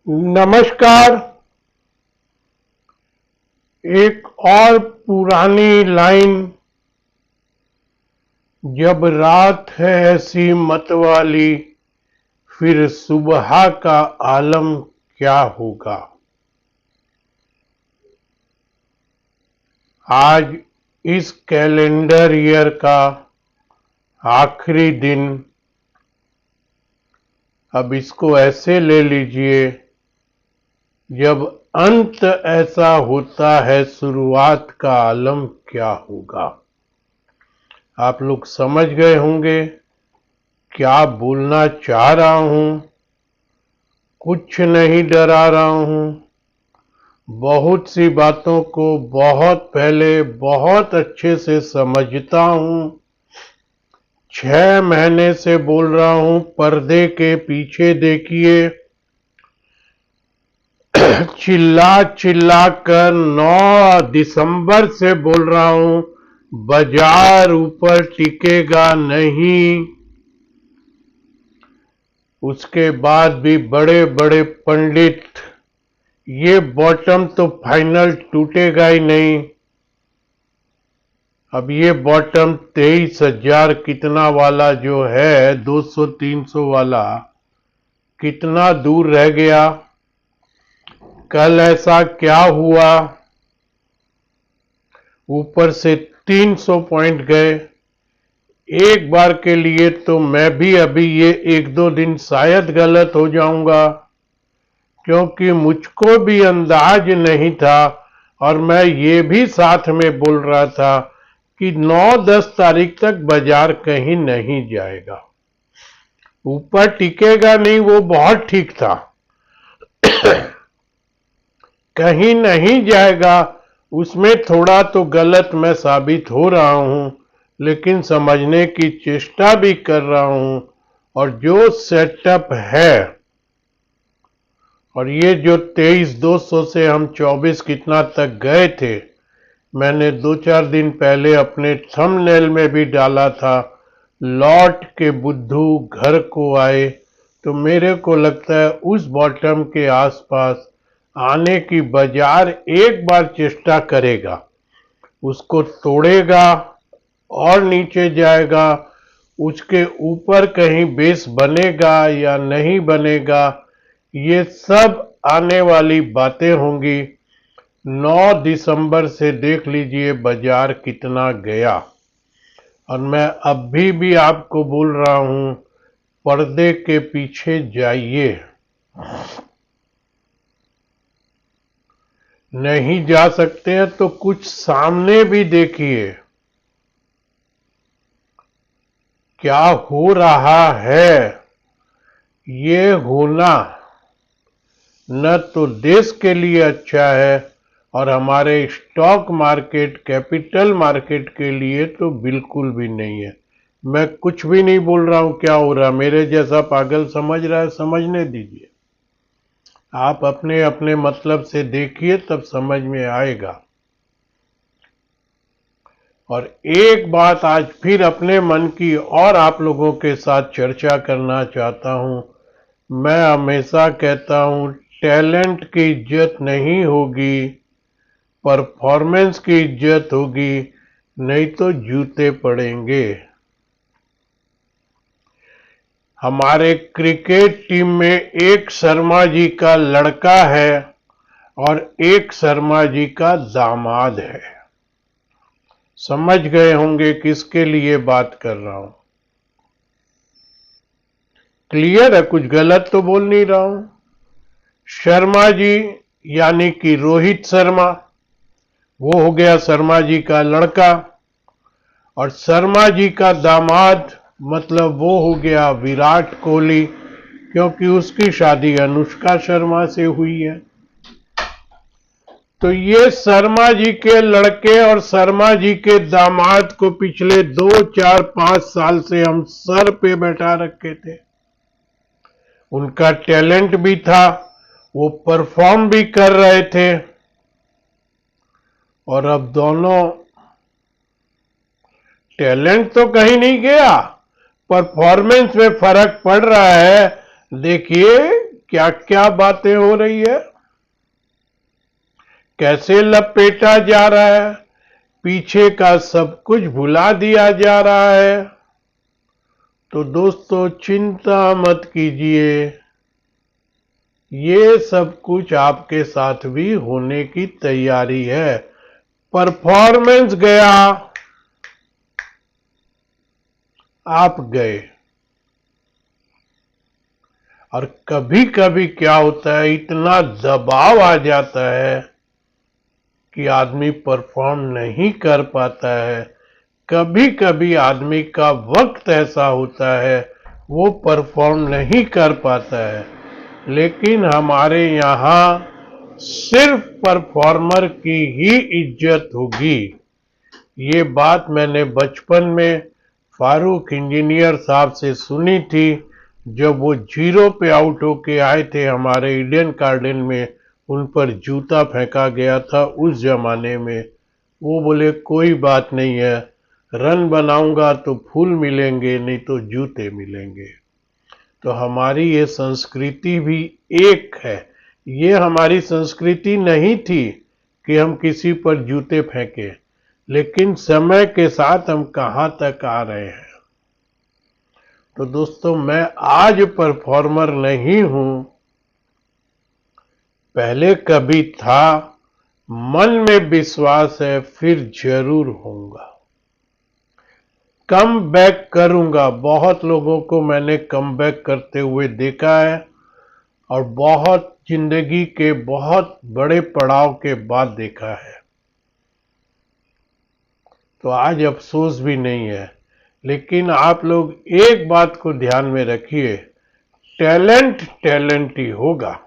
नमस्कार। एक और पुरानी लाइन, जब रात है ऐसी मतवाली फिर सुबह का आलम क्या होगा। आज इस कैलेंडर ईयर का आखिरी दिन, अब इसको ऐसे ले लीजिए, जब अंत ऐसा होता है शुरुआत का आलम क्या होगा। आप लोग समझ गए होंगे क्या बोलना चाह रहा हूं। कुछ नहीं डरा रहा हूं, बहुत सी बातों को बहुत पहले बहुत अच्छे से समझता हूं। 6 महीने से बोल रहा हूं, पर्दे के पीछे देखिए, चिल्ला चिल्ला कर 9 दिसंबर से बोल रहा हूं, बाजार ऊपर टिकेगा नहीं। उसके बाद भी बड़े बड़े पंडित, ये बॉटम तो फाइनल टूटेगा ही नहीं। अब ये बॉटम 23,000 कितना वाला जो है, 200-300 वाला, कितना दूर रह गया। कल ऐसा क्या हुआ, ऊपर से 300 पॉइंट गए। एक बार के लिए तो मैं भी अभी ये 1-2 दिन शायद गलत हो जाऊंगा, क्योंकि मुझको भी अंदाज नहीं था और मैं ये भी साथ में बोल रहा था कि 9-10 तारीख तक बाजार कहीं नहीं जाएगा, ऊपर टिकेगा नहीं। वो बहुत ठीक था, कहीं नहीं जाएगा, उसमें थोड़ा तो गलत मैं साबित हो रहा हूं, लेकिन समझने की चेष्टा भी कर रहा हूं। और जो सेटअप है, और ये जो 23,200 से हम 24 कितना तक गए थे, मैंने 2-4 दिन पहले अपने थंबनेल में भी डाला था, लौट के बुद्धू घर को आए। तो मेरे को लगता है उस बॉटम के आसपास आने की बाजार एक बार चेष्टा करेगा, उसको तोड़ेगा और नीचे जाएगा। उसके ऊपर कहीं बेस बनेगा या नहीं बनेगा, ये सब आने वाली बातें होंगी। 9 दिसंबर से देख लीजिए बाजार कितना गया। और मैं अभी भी आपको बोल रहा हूं, पर्दे के पीछे जाइए। नहीं जा सकते हैं तो कुछ सामने भी देखिए, क्या हो रहा है। ये होना न तो देश के लिए अच्छा है, और हमारे स्टॉक मार्केट, कैपिटल मार्केट के लिए तो बिल्कुल भी नहीं है। मैं कुछ भी नहीं बोल रहा हूं क्या हो रहा, मेरे जैसा पागल समझ रहा है, समझने दीजिए। आप अपने अपने मतलब से देखिए, तब समझ में आएगा। और एक बात आज फिर अपने मन की और आप लोगों के साथ चर्चा करना चाहता हूं। मैं हमेशा कहता हूं, टैलेंट की इज्जत नहीं होगी, परफॉर्मेंस की इज्जत होगी, नहीं तो जूते पड़ेंगे। हमारे क्रिकेट टीम में एक शर्मा जी का लड़का है और एक शर्मा जी का दामाद है। समझ गए होंगे किसके लिए बात कर रहा हूं। क्लियर है, कुछ गलत तो बोल नहीं रहा हूं। शर्मा जी यानी कि रोहित शर्मा, वो हो गया शर्मा जी का लड़का, और शर्मा जी का दामाद मतलब वो हो गया विराट कोहली, क्योंकि उसकी शादी अनुष्का शर्मा से हुई है। तो ये शर्मा जी के लड़के और शर्मा जी के दामाद को पिछले 2-4-5 साल से हम सर पे बैठा रखे थे। उनका टैलेंट भी था, वो परफॉर्म भी कर रहे थे, और अब दोनों, टैलेंट तो कहीं नहीं गया, परफॉर्मेंस में फर्क पड़ रहा है। देखिए क्या क्या बातें हो रही है, कैसे लपेटा जा रहा है, पीछे का सब कुछ भुला दिया जा रहा है। तो दोस्तों चिंता मत कीजिए, ये सब कुछ आपके साथ भी होने की तैयारी है। परफॉर्मेंस गया, आप गए। और कभी कभी क्या होता है, इतना दबाव आ जाता है कि आदमी परफॉर्म नहीं कर पाता है। कभी कभी आदमी का वक्त ऐसा होता है वो परफॉर्म नहीं कर पाता है। लेकिन हमारे यहाँ सिर्फ परफॉर्मर की ही इज्जत होगी। ये बात मैंने बचपन में फारूक इंजीनियर साहब से सुनी थी, जब वो जीरो पे आउट होके आए थे हमारे ईडन गार्डन में। उन पर जूता फेंका गया था उस जमाने में। वो बोले कोई बात नहीं है, रन बनाऊंगा तो फूल मिलेंगे, नहीं तो जूते मिलेंगे। तो हमारी ये संस्कृति भी एक है। ये हमारी संस्कृति नहीं थी कि हम किसी पर जूते फेंके, लेकिन समय के साथ हम कहां तक आ रहे हैं। तो दोस्तों मैं आज परफॉर्मर नहीं हूं, पहले कभी था। मन में विश्वास है फिर जरूर होऊंगा, कम बैक करूंगा। बहुत लोगों को मैंने कम बैक करते हुए देखा है, और बहुत जिंदगी के बहुत बड़े पड़ाव के बाद देखा है। तो आज अफसोस भी नहीं है। लेकिन आप लोग एक बात को ध्यान में रखिए, टैलेंट टैलेंट ही होगा।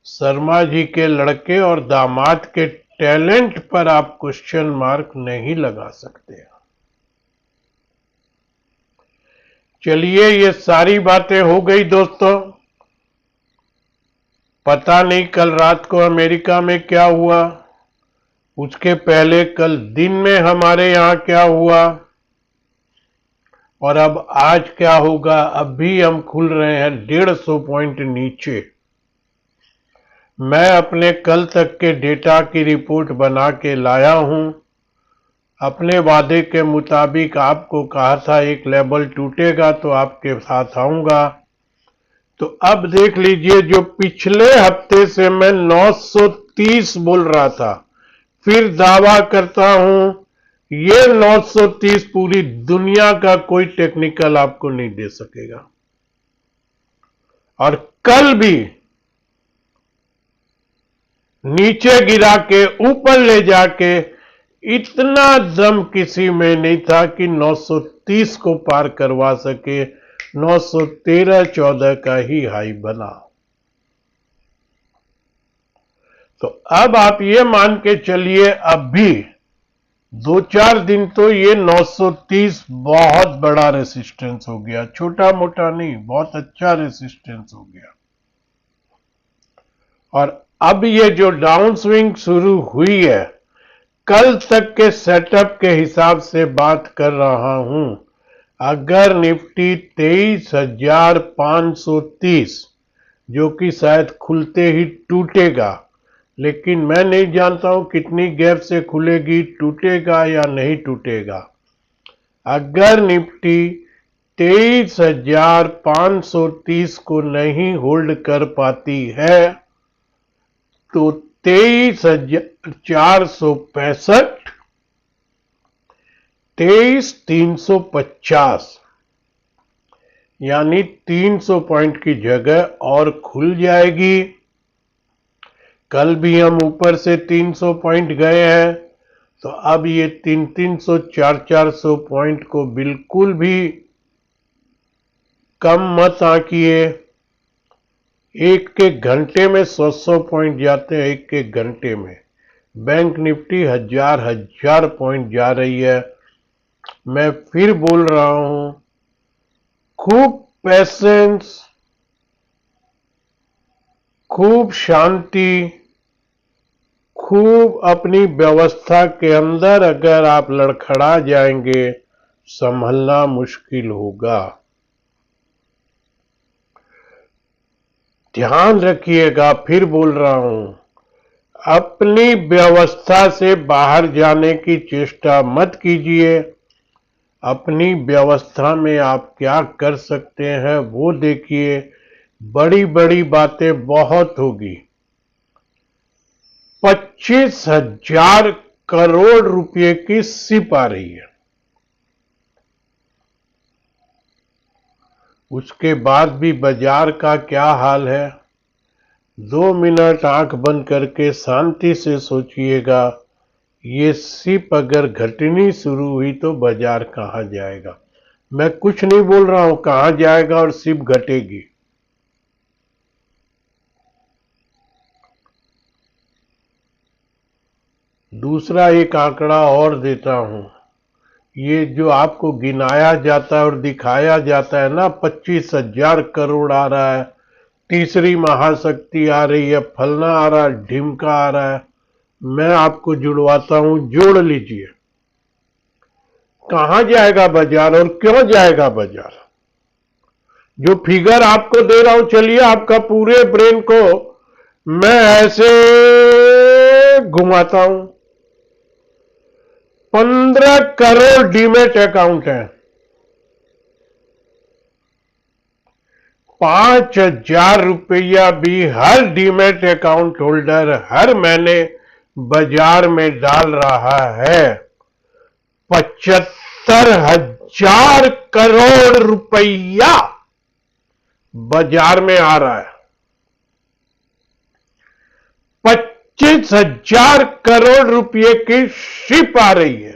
शर्मा जी के लड़के और दामाद के टैलेंट पर आप क्वेश्चन मार्क नहीं लगा सकते। चलिए ये सारी बातें हो गई दोस्तों। पता नहीं कल रात को अमेरिका में क्या हुआ, उसके पहले कल दिन में हमारे यहां क्या हुआ, और अब आज क्या होगा। अब भी हम खुल रहे हैं 150 पॉइंट नीचे। मैं अपने कल तक के डेटा की रिपोर्ट बना के लाया हूं। अपने वादे के मुताबिक आपको कहा था एक लेवल टूटेगा तो आपके साथ आऊंगा। तो अब देख लीजिए, जो पिछले हफ्ते से मैं 930 बोल रहा था, फिर दावा करता हूं ये 930 पूरी दुनिया का कोई टेक्निकल आपको नहीं दे सकेगा। और कल भी नीचे गिरा के ऊपर ले जाके इतना दम किसी में नहीं था कि 930 को पार करवा सके। 913-14 का ही हाई बना। तो अब आप ये मान के चलिए, अब भी 2-4 दिन तो ये 930 बहुत बड़ा रेसिस्टेंस हो गया, छोटा मोटा नहीं, बहुत अच्छा रेसिस्टेंस हो गया। और अब ये जो डाउन स्विंग शुरू हुई है, कल तक के सेटअप के हिसाब से बात कर रहा हूं, अगर निफ्टी 23,530, जो कि शायद खुलते ही टूटेगा, लेकिन मैं नहीं जानता हूं कितनी गैप से खुलेगी, टूटेगा या नहीं टूटेगा। अगर निफ्टी 23,530 को नहीं होल्ड कर पाती है तो 23,465, 23,350, यानी 300 पॉइंट की जगह और खुल जाएगी। कल भी हम ऊपर से 300 पॉइंट गए हैं, तो अब ये 300, 400 पॉइंट को बिल्कुल भी कम मत आंकिए। एक एक घंटे में 100 पॉइंट जाते हैं, एक एक घंटे में। बैंक निफ्टी हजार पॉइंट जा रही है। मैं फिर बोल रहा हूं, खूब पेशेंस, खूब शांति, खूब अपनी व्यवस्था के अंदर अगर आप लड़खड़ा जाएंगे, संभलना मुश्किल होगा। ध्यान रखिएगा, फिर बोल रहा हूं, अपनी व्यवस्था से बाहर जाने की चेष्टा मत कीजिए। अपनी व्यवस्था में आप क्या कर सकते हैं वो देखिए। बड़ी बड़ी बातें बहुत होगी। 25,000 करोड़ रुपए की सिप आ रही है। उसके बाद भी बाजार का क्या हाल है? 2 मिनट आंख बंद करके शांति से सोचिएगा। ये सिप अगर घटनी शुरू हुई तो बाजार कहां जाएगा? मैं कुछ नहीं बोल रहा हूं कहां जाएगा और सिप घटेगी। दूसरा एक आंकड़ा और देता हूं। ये जो आपको गिनाया जाता है और दिखाया जाता है ना, 25,000 करोड़ आ रहा है, तीसरी महाशक्ति आ रही है, फलना आ रहा है, ढिमका आ रहा है। मैं आपको जुड़वाता हूं, जोड़ लीजिए। कहां जाएगा बाजार और क्यों जाएगा बाजार? जो फिगर आपको दे रहा हूं, चलिए आपका पूरे ब्रेन को मैं ऐसे घुमाता हूं। 15 करोड़ डीमेट अकाउंट है। 5,000 रुपया भी हर डीमेट अकाउंट होल्डर हर महीने बाजार में डाल रहा है। 75,000 करोड़ रुपया बाजार में आ रहा है। 25,000 करोड़ रुपए की शिप आ रही है।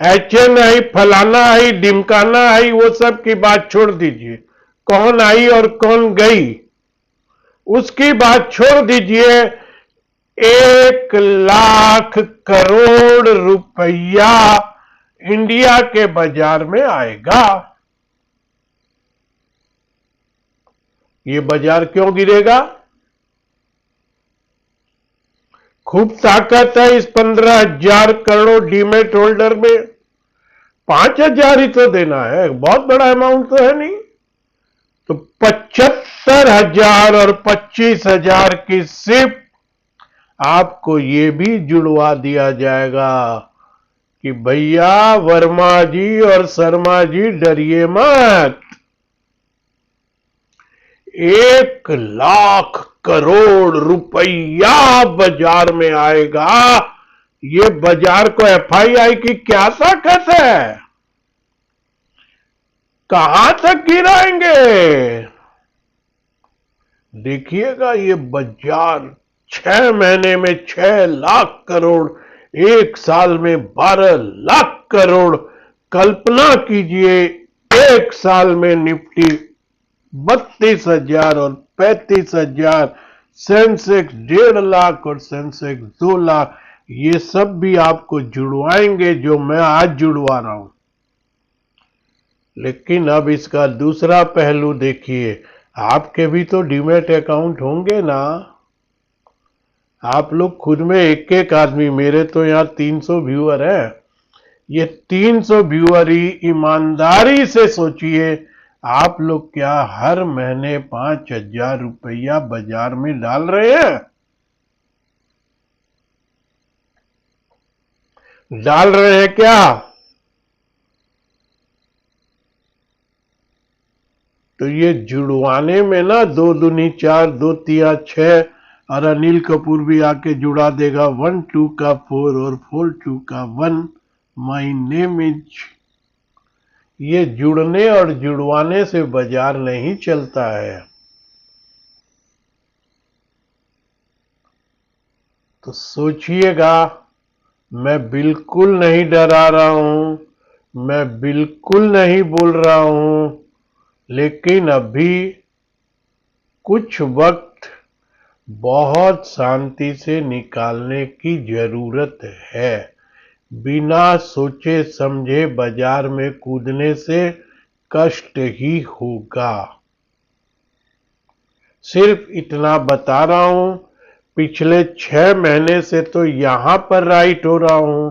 एचएन आई, फलाना आई, डिमकाना आई, वो सब की बात छोड़ दीजिए। कौन आई और कौन गई उसकी बात छोड़ दीजिए। 1,00,000 करोड़ रुपया इंडिया के बाजार में आएगा। ये बाजार क्यों गिरेगा? खूब ताकत है इस 15,000 करोड़ डीमेट होल्डर में। 5,000 ही तो देना है, बहुत बड़ा अमाउंट तो है नहीं। तो 75,000 और 25,000 की सिर्फ आपको ये भी जुड़वा दिया जाएगा कि भैया वर्मा जी और शर्मा जी डरिए मत। 1,00,000 करोड़ रुपया बाजार में आएगा। ये बाजार को एफआईआई की क्या ताकत है? कहां तक गिराएंगे? देखिएगा ये बाजार 6 महीने में 6,00,000 करोड़, एक साल में 12,00,000 करोड़। कल्पना कीजिए, एक साल में निफ्टी 32,000 और 35,000, सेंसेक्स 1,50,000 और सेंसेक्स 2,00,000। ये सब भी आपको जुड़वाएंगे जो मैं आज जुड़वा रहा हूं। लेकिन अब इसका दूसरा पहलू देखिए। आपके भी तो डीमैट अकाउंट होंगे ना? आप लोग खुद में एक एक आदमी, मेरे तो यहां 300 व्यूअर है। ये 300 व्यूअर ही ईमानदारी से सोचिए, आप लोग क्या हर महीने 5,000 रुपया बाजार में डाल रहे हैं? डाल रहे हैं क्या? तो ये जुड़वाने में ना 2 दूनी 4, 2 तिया 6, और अनिल कपूर भी आके जुड़ा देगा। 1 2 का 4 और 4 2 का 1। My name is. ये जुड़ने और जुड़वाने से बाजार नहीं चलता है। तो सोचिएगा, मैं बिल्कुल नहीं डरा रहा हूं, मैं बिल्कुल नहीं बोल रहा हूं, लेकिन अभी कुछ वक्त बहुत शांति से निकालने की जरूरत है। बिना सोचे समझे बाजार में कूदने से कष्ट ही होगा। सिर्फ इतना बता रहा हूं, पिछले 6 महीने से तो यहां पर राइट हो रहा हूं,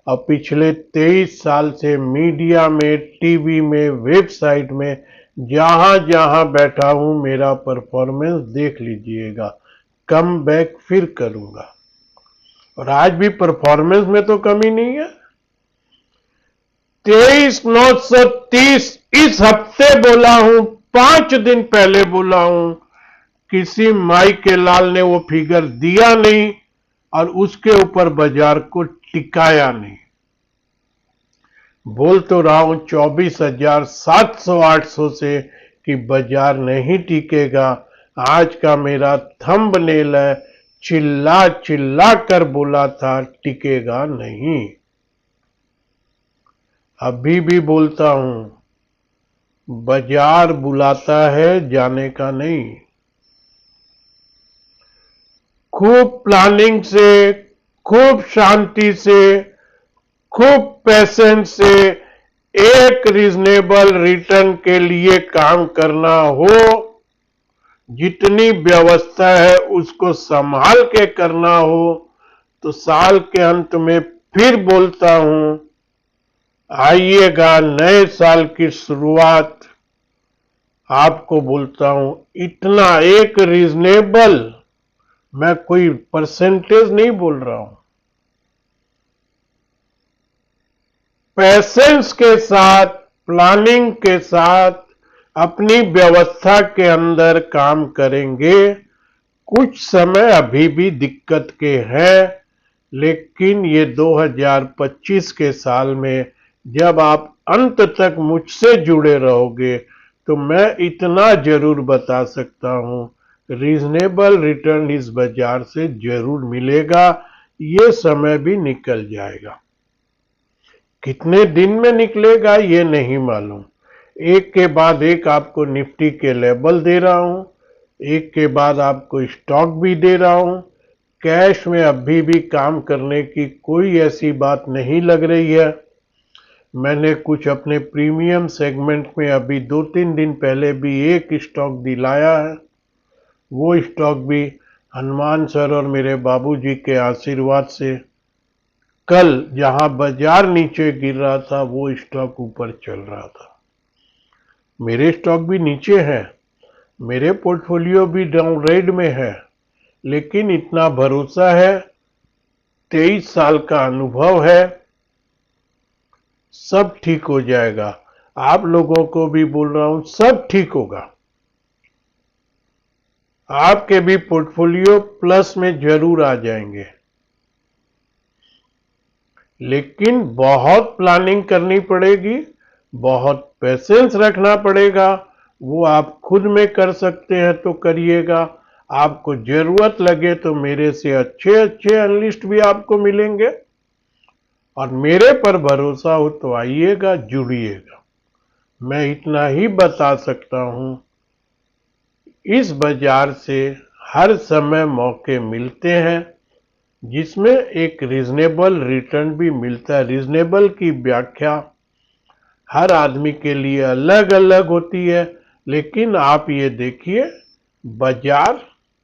और पिछले 23 साल से मीडिया में, टीवी में, वेबसाइट में जहां जहां बैठा हूं मेरा परफॉर्मेंस देख लीजिएगा, कम बैक फिर करूंगा। और आज भी परफॉर्मेंस में तो कमी नहीं है। 23,930 इस हफ्ते बोला हूं, 5 दिन पहले बोला हूं, किसी माई के लाल ने वो फिगर दिया नहीं और उसके ऊपर बाजार को टिकाया नहीं। बोल तो रहा हूं 24,700-800 से कि बाजार नहीं टिकेगा। आज का मेरा थंबनेल है, चिल्ला चिल्ला कर बोला था टिकेगा नहीं। अभी भी बोलता हूं, बाजार बुलाता है, जाने का नहीं। खूब प्लानिंग से, खूब शांति से, खूब पेशेंस से एक रीजनेबल रिटर्न के लिए काम करना हो, जितनी व्यवस्था है उसको संभाल के करना हो, तो साल के अंत में फिर बोलता हूं, आइएगा नए साल की शुरुआत। आपको बोलता हूं इतना एक रीजनेबल, मैं कोई परसेंटेज नहीं बोल रहा हूं, पेशेंस के साथ, प्लानिंग के साथ अपनी व्यवस्था के अंदर काम करेंगे। कुछ समय अभी भी दिक्कत के हैं, लेकिन ये 2025 के साल में जब आप अंत तक मुझसे जुड़े रहोगे तो मैं इतना जरूर बता सकता हूं, रीजनेबल रिटर्न इस बाजार से जरूर मिलेगा। ये समय भी निकल जाएगा, कितने दिन में निकलेगा ये नहीं मालूम। एक के बाद एक आपको निफ्टी के लेवल दे रहा हूं, एक के बाद आपको स्टॉक भी दे रहा हूं। कैश में अभी भी काम करने की कोई ऐसी बात नहीं लग रही है। मैंने कुछ अपने प्रीमियम सेगमेंट में अभी 2-3 दिन पहले भी एक स्टॉक दिलाया है। वो स्टॉक भी हनुमान सर और मेरे बाबूजी के आशीर्वाद से कल जहां बाजार नीचे गिर रहा था वो स्टॉक ऊपर चल रहा था। मेरे स्टॉक भी नीचे हैं, मेरे पोर्टफोलियो भी डाउन रेड में है, लेकिन इतना भरोसा है, 23 साल का अनुभव है, सब ठीक हो जाएगा। आप लोगों को भी बोल रहा हूं, सब ठीक होगा। आपके भी पोर्टफोलियो प्लस में जरूर आ जाएंगे, लेकिन बहुत प्लानिंग करनी पड़ेगी, बहुत पेशेंस रखना पड़ेगा। वो आप खुद में कर सकते हैं तो करिएगा। आपको जरूरत लगे तो मेरे से अच्छे अच्छे एनालिस्ट भी आपको मिलेंगे, और मेरे पर भरोसा हो तो आइएगा, जुड़िएगा। मैं इतना ही बता सकता हूं, इस बाजार से हर समय मौके मिलते हैं जिसमें एक रीजनेबल रिटर्न भी मिलता है। रीजनेबल की व्याख्या हर आदमी के लिए अलग अलग होती है, लेकिन आप ये देखिए बाजार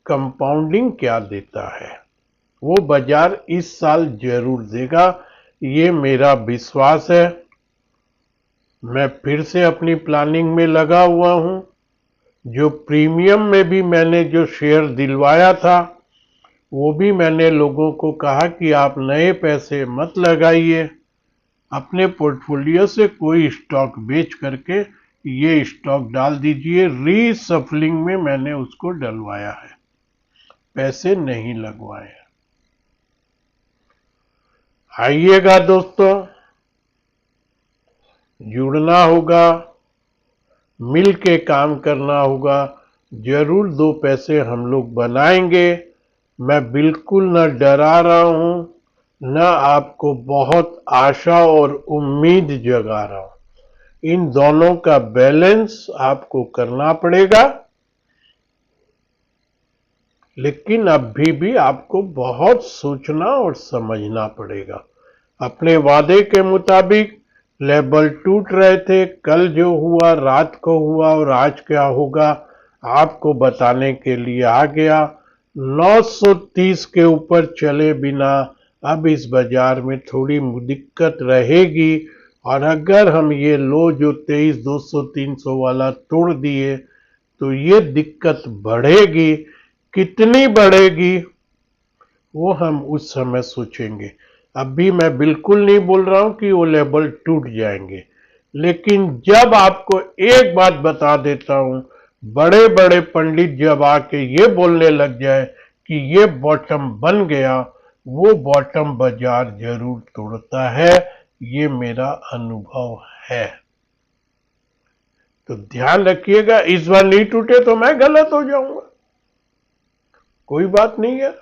कंपाउंडिंग क्या देता है, वो बाजार इस साल जरूर देगा, ये मेरा विश्वास है। मैं फिर से अपनी प्लानिंग में लगा हुआ हूं। जो प्रीमियम में भी मैंने जो शेयर दिलवाया था, वो भी मैंने लोगों को कहा कि आप नए पैसे मत लगाइए, अपने पोर्टफोलियो से कोई स्टॉक बेच करके ये स्टॉक डाल दीजिए। रीसफलिंग में मैंने उसको डलवाया है, पैसे नहीं लगवाए। आइएगा दोस्तों, जुड़ना होगा, मिल के काम करना होगा, जरूर 2 पैसे हम लोग बनाएंगे। मैं बिल्कुल न डरा रहा हूं, न आपको बहुत आशा और उम्मीद जगा रहा हूं। इन दोनों का बैलेंस आपको करना पड़ेगा, लेकिन अभी भी आपको बहुत सोचना और समझना पड़ेगा। अपने वादे के मुताबिक लेवल टूट रहे थे, कल जो हुआ, रात को हुआ और आज क्या होगा आपको बताने के लिए आ गया। 930 के ऊपर चले बिना अब इस बाजार में थोड़ी दिक्कत रहेगी, और अगर हम ये लो जो 23, 200, 300 वाला तोड़ दिए तो ये दिक्कत बढ़ेगी। कितनी बढ़ेगी वो हम उस समय सोचेंगे। अभी मैं बिल्कुल नहीं बोल रहा हूं कि वो लेवल टूट जाएंगे, लेकिन जब आपको एक बात बता देता हूं, बड़े बड़े पंडित जब आके ये बोलने लग जाए कि ये बॉटम बन गया, वो बॉटम बाजार जरूर तोड़ता है। ये मेरा अनुभव है। तो ध्यान रखिएगा, इस बार नहीं टूटे तो मैं गलत हो जाऊंगा, कोई बात नहीं है,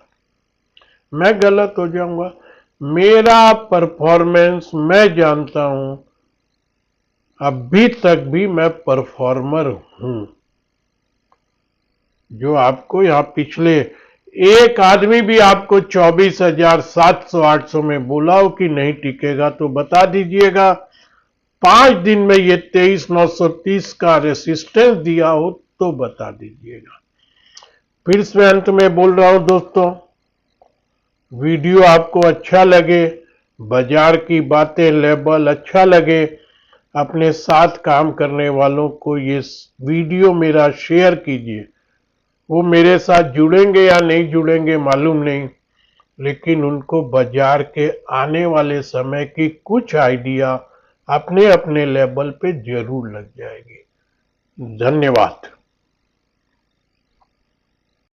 मैं गलत हो जाऊंगा। मेरा परफॉर्मेंस मैं जानता हूं, अभी तक भी मैं परफॉर्मर हूं। जो आपको यहां पिछले एक आदमी भी आपको 24,700 800 में बोला हो कि नहीं टिकेगा तो बता दीजिएगा। 5 दिन में ये 23,930 का रेसिस्टेंस दिया हो तो बता दीजिएगा। फिर से अंत में बोल रहा हूं दोस्तों, वीडियो आपको अच्छा लगे, बाजार की बातें लेवल अच्छा लगे, अपने साथ काम करने वालों को ये वीडियो मेरा शेयर कीजिए। वो मेरे साथ जुड़ेंगे या नहीं जुड़ेंगे मालूम नहीं, लेकिन उनको बाजार के आने वाले समय की कुछ आइडिया अपने अपने लेवल पे जरूर लग जाएगी। धन्यवाद।